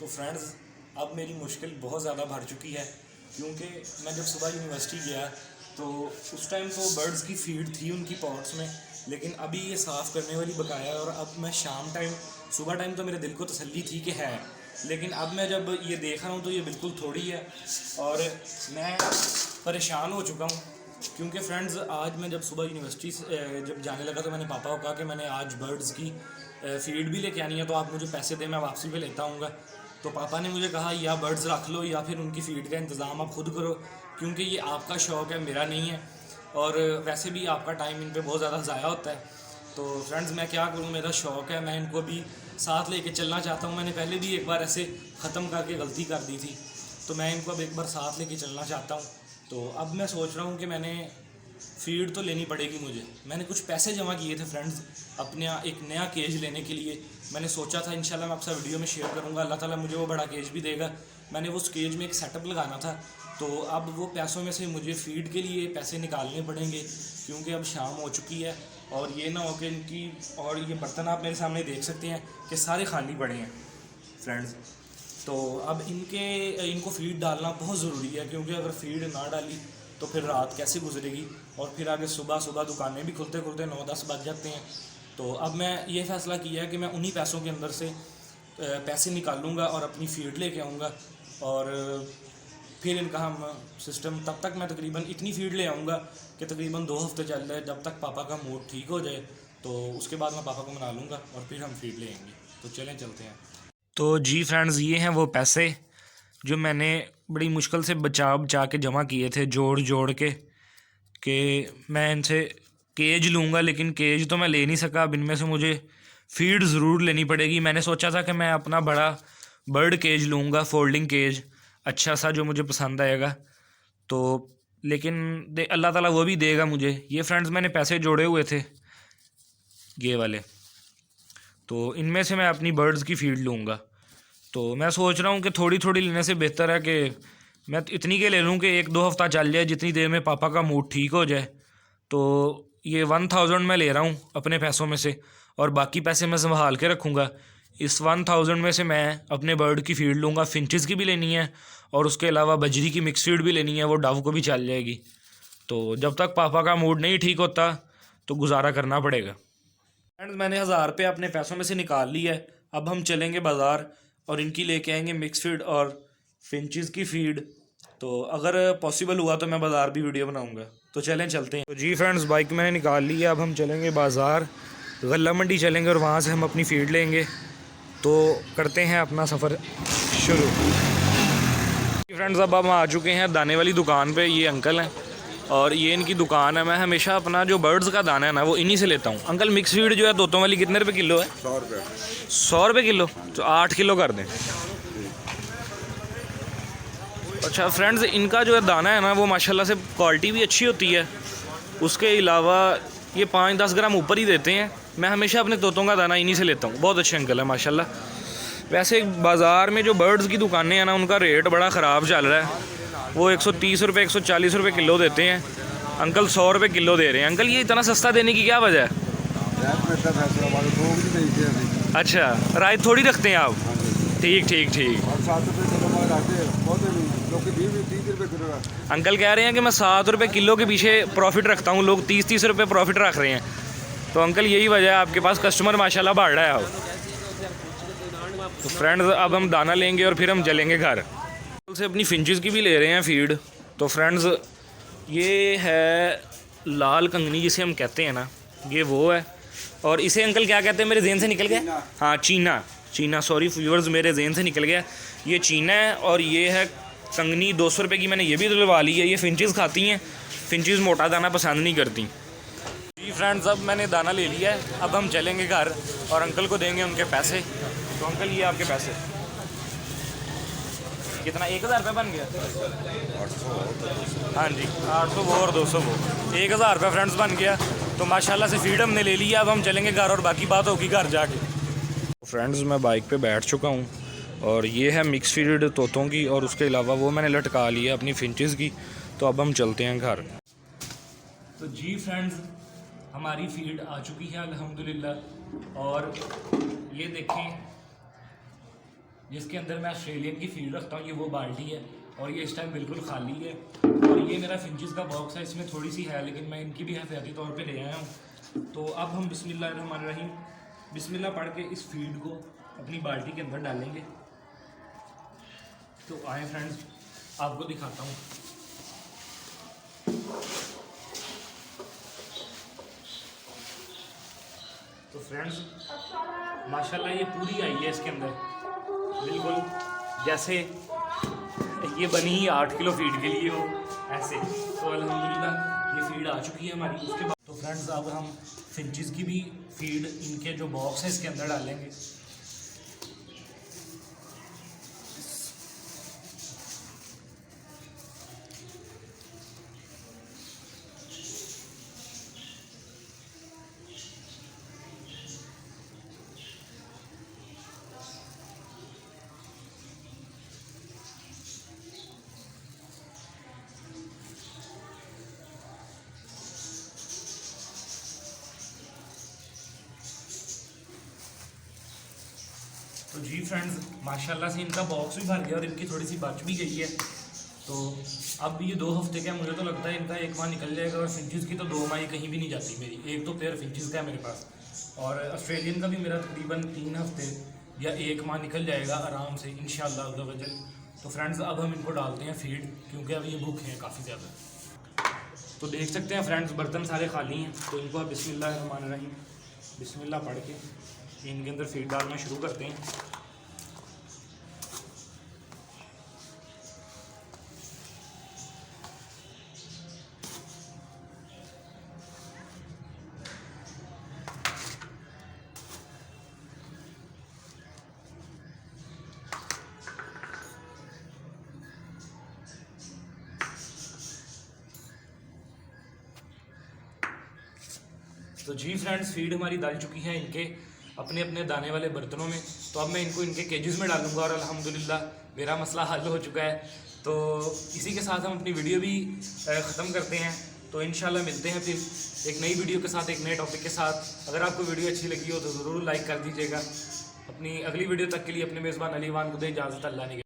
तो फ्रेंड्स अब मेरी मुश्किल बहुत ज़्यादा बढ़ चुकी है, क्योंकि मैं जब सुबह यूनिवर्सिटी गया तो उस टाइम तो बर्ड्स की फीड थी उनकी पॉट्स में, लेकिन अभी ये साफ़ करने वाली बकाया है। और अब मैं शाम टाइम, सुबह टाइम तो मेरे दिल को तसल्ली थी कि है, लेकिन अब मैं जब ये देख रहा हूँ तो ये बिल्कुल थोड़ी है और मैं परेशान हो चुका हूँ। क्योंकि फ्रेंड्स आज मैं जब सुबह यूनिवर्सिटी से जब जाने लगा तो मैंने पापा को कहा कि मैंने आज बर्ड्स की फीड भी लेके आनी है, तो आप मुझे पैसे दें, मैं वापसी पे लेता आऊँगा। तो पापा ने मुझे कहा या बर्ड्स रख लो या फिर उनकी फ़ीड का इंतज़ाम आप खुद करो, क्योंकि ये आपका शौक़ है, मेरा नहीं है। और वैसे भी आपका टाइम इन पे बहुत ज़्यादा ज़ाया होता है। तो फ्रेंड्स मैं क्या करूँ, मेरा शौक़ है, मैं इनको भी साथ लेके चलना चाहता हूँ। मैंने पहले भी एक बार ऐसे ख़त्म करके गलती कर दी थी, तो मैं इनको अब एक बार साथ लेके चलना चाहता हूँ। तो अब मैं सोच रहा हूँ कि मैंने फ़ीड तो लेनी पड़ेगी मुझे। मैंने कुछ पैसे जमा किए थे फ्रेंड्स अपने एक नया केज लेने के लिए। मैंने सोचा था इंशाल्लाह मैं आपसे वीडियो में शेयर करूँगा, अल्लाह ताला मुझे वो बड़ा केज भी देगा। मैंने वो उस केज में एक सेटअप लगाना था, तो अब वो पैसों में से मुझे फ़ीड के लिए पैसे निकालने पड़ेंगे, क्योंकि अब शाम हो चुकी है। और ये ना हो कि इनकी, और ये बर्तन आप मेरे सामने देख सकते हैं कि सारे खाली पड़े हैं फ्रेंड्स। तो अब इनको फ़ीड डालना बहुत ज़रूरी है, क्योंकि अगर फ़ीड ना डाली तो फिर रात कैसे गुजरेगी, और फिर आगे सुबह सुबह दुकानें भी खुलते खुलते 9-10 बज जाते हैं। तो अब मैं ये फ़ैसला किया है कि मैं उन्हीं पैसों के अंदर से पैसे निकालूँगा और अपनी फ़ीड लेके आऊँगा, और फिर इनका हम सिस्टम, तब तक मैं तकरीबन इतनी फ़ीड ले आऊँगा कि तकरीबन 2 हफ्ते चल जाए, जब तक पापा का मूड ठीक हो जाए। तो उसके बाद मैं पापा को मना लूँगा और फिर हम फ़ीड ले आएंगे। तो चलें चलते हैं। तो जी फ्रेंड्स, ये हैं वो पैसे जो मैंने बड़ी मुश्किल से बचा बचा के जमा किए थे, जोड़ जोड़ के, कि मैं इनसे केज लूँगा, लेकिन केज तो मैं ले नहीं सका। अब इनमें से मुझे फ़ीड ज़रूर लेनी पड़ेगी। मैंने सोचा था कि मैं अपना बड़ा बर्ड केज लूँगा, फोल्डिंग केज, अच्छा सा जो मुझे पसंद आएगा। तो लेकिन अल्लाह ताला वो भी देगा मुझे। ये फ्रेंड्स मैंने पैसे जोड़े हुए थे ये वाले, तो इनमें से मैं अपनी बर्ड्स की फ़ीड लूँगा। तो मैं सोच रहा हूँ कि थोड़ी थोड़ी लेने से बेहतर है कि मैं इतनी के ले लूँ कि 1-2 हफ़्ता चल जाए, जितनी देर में पापा का मूड ठीक हो जाए। तो ये 1000 मैं ले रहा हूँ अपने पैसों में से, और बाकी पैसे मैं संभाल के रखूँगा। इस 1000 में से मैं अपने बर्ड की फ़ीड लूँगा, फिंचेस की भी लेनी है, और उसके अलावा बजरी की मिक्स फीड भी लेनी है, वो डव को भी चल जाएगी। तो जब तक पापा का मूड नहीं ठीक होता तो गुजारा करना पड़ेगा। फ्रेंड्स मैंने 1000 रुपये अपने पैसों में से निकाल ली है। अब हम चलेंगे बाज़ार और इनकी लेके आएंगे मिक्स फीड और फिंचेस की फ़ीड। तो अगर पॉसिबल हुआ तो मैं बाज़ार भी वीडियो बनाऊंगा। तो चलें चलते हैं। तो जी फ्रेंड्स, बाइक मैंने निकाल ली है। अब हम चलेंगे बाज़ार, गल्ला मंडी चलेंगे और वहाँ से हम अपनी फ़ीड लेंगे। तो करते हैं अपना सफ़र शुरू। फ्रेंड्स अब हम आ चुके हैं दाने वाली दुकान पे। ये अंकल हैं और ये इनकी दुकान है। मैं हमेशा अपना जो बर्ड्स का दाना है ना वो इन्हीं से लेता हूँ। अंकल मिक्स फीड जो है तोतों वाली कितने रुपए किलो है? 100 रुपये। 100 रुपये किलो? तो 8 किलो कर दें। अच्छा फ्रेंड्स, इनका जो है दाना है ना वो माशाल्लाह से क्वालिटी भी अच्छी होती है। उसके अलावा ये 5-10 ग्राम ऊपर ही देते हैं। मैं हमेशा अपने तोतों का दाना इन्हीं से लेता हूँ। बहुत अच्छे अंकल है माशाल्लाह। वैसे बाज़ार में जो बर्ड्स की दुकानें हैं ना उनका रेट बड़ा ख़राब चल रहा है। वो 130 रुपये 140 रुपये किलो देते हैं, अंकल 100 रुपये किलो दे रहे हैं। अंकल ये इतना सस्ता देने की क्या वजह है? अच्छा, राय थोड़ी रखते हैं आप? ठीक ठीक ठीक। अंकल कह रहे हैं कि मैं 7 रुपये किलो के पीछे प्रॉफिट रखता हूँ, लोग 30-30 रुपये प्रॉफिट रख रहे हैं। तो अंकल यही वजह है, आपके पास कस्टमर माशाल्लाह बढ़ रहा है अब। तो फ्रेंड्स अब हम दाना लेंगे और फिर हम चलेंगे घर। से अपनी फिंचेस की भी ले रहे हैं फ़ीड। तो फ्रेंड्स ये है लाल कंगनी जिसे हम कहते हैं ना, ये वो है। और इसे अंकल क्या कहते हैं, मेरे जेहन से निकल गया? हाँ चीना, चीना, सॉरी व्यूअर्स मेरे जेहन से निकल गया। ये चीना है और ये है कंगनी। 200 रुपये की मैंने ये भी दिलवा ली है। ये फिंचेस खाती हैं, फिंचेस मोटा दाना पसंद नहीं करती। जी फ्रेंड्स अब मैंने दाना ले लिया है। अब हम चलेंगे घर और अंकल को देंगे उनके पैसे। तो अंकल ये आपके पैसे। कितना? 1000 रुपये बन गया? 800। हाँ जी, 800 वो और 200 वो, 1000 रुपये फ्रेंड्स बन गया। तो माशाल्लाह से फीड हमने ले लिया। अब हम चलेंगे घर और बाकी बात होगी घर जाके। फ्रेंड्स मैं बाइक पे बैठ चुका हूँ और ये है मिक्स फीड तोतों की, और उसके अलावा वो मैंने लटका लिया अपनी फिंचेस की। तो अब हम चलते हैं घर। तो जी फ्रेंड्स हमारी फीड आ चुकी है अल्हम्दुलिल्लाह। और ये देखें, जिसके अंदर मैं ऑस्ट्रेलियन की फीड रखता हूँ। ये वो बाल्टी है और ये इस टाइम बिल्कुल खाली है। और ये मेरा फिंचेस का बॉक्स है, इसमें थोड़ी सी है लेकिन मैं इनकी भी एहतियाती तौर पे ले आया हूँ। तो अब हम बिस्मिल्लाहिर्रहमानिर्रहीम बिस्मिल्लाह पढ़ के इस फीड को अपनी बाल्टी के अंदर डालेंगे। तो आए फ्रेंड्स, आपको दिखाता हूँ। तो फ्रेंड्स माशाल्लाह ये पूरी आई है इसके अंदर, बिल्कुल जैसे ये बनी ही 8 किलो फीड के लिए हो ऐसे। तो अल्हम्दुलिल्लाह ये फीड आ चुकी है हमारी। उसके बाद तो फ्रेंड्स अब हम फिंचेस की भी फीड इनके जो बॉक्स है इसके अंदर डालेंगे। तो जी फ्रेंड्स माशाल्लाह से इनका बॉक्स भी भर गया और इनकी थोड़ी सी बच भी गई है। तो अब ये 2 हफ्ते का मुझे तो लगता है इनका 1 माह निकल जाएगा। और फिंचेस की तो 2 माह कहीं भी नहीं जाती मेरी। एक तो पेयर फिंचेस का है मेरे पास और ऑस्ट्रेलियन का भी मेरा तकरीबन 3 हफ्ते या 1 माह निकल जाएगा आराम से इंशाअल्लाह अज़्ज़ा वजल। तो फ्रेंड्स अब हम इनको डालते हैं फीड, क्योंकि अब ये भूखे हैं काफ़ी ज़्यादा। तो देख सकते हैं फ्रेंड्स बर्तन सारे खाली हैं। तो इनको अब बिस्मिल्लाहिर्रहमानिर्रहीम बिस्मिल्लाह पढ़ के इनके अंदर फीड डालना शुरू करते हैं। तो जी फ्रेंड्स फीड हमारी डाल चुकी है इनके अपने अपने दाने वाले बर्तनों में। तो अब मैं इनको इनके केजेस में डालूंगा और अल्हम्दुलिल्लाह मेरा मसला हल हो चुका है। तो इसी के साथ हम अपनी वीडियो भी ख़त्म करते हैं। तो इंशाल्लाह मिलते हैं फिर एक नई वीडियो के साथ, एक नए टॉपिक के साथ। अगर आपको वीडियो अच्छी लगी हो तो ज़रूर लाइक कर दीजिएगा। अपनी अगली वीडियो तक के लिए अपने मेज़बान अली वान को दे इजाज़त। अल्लाह ने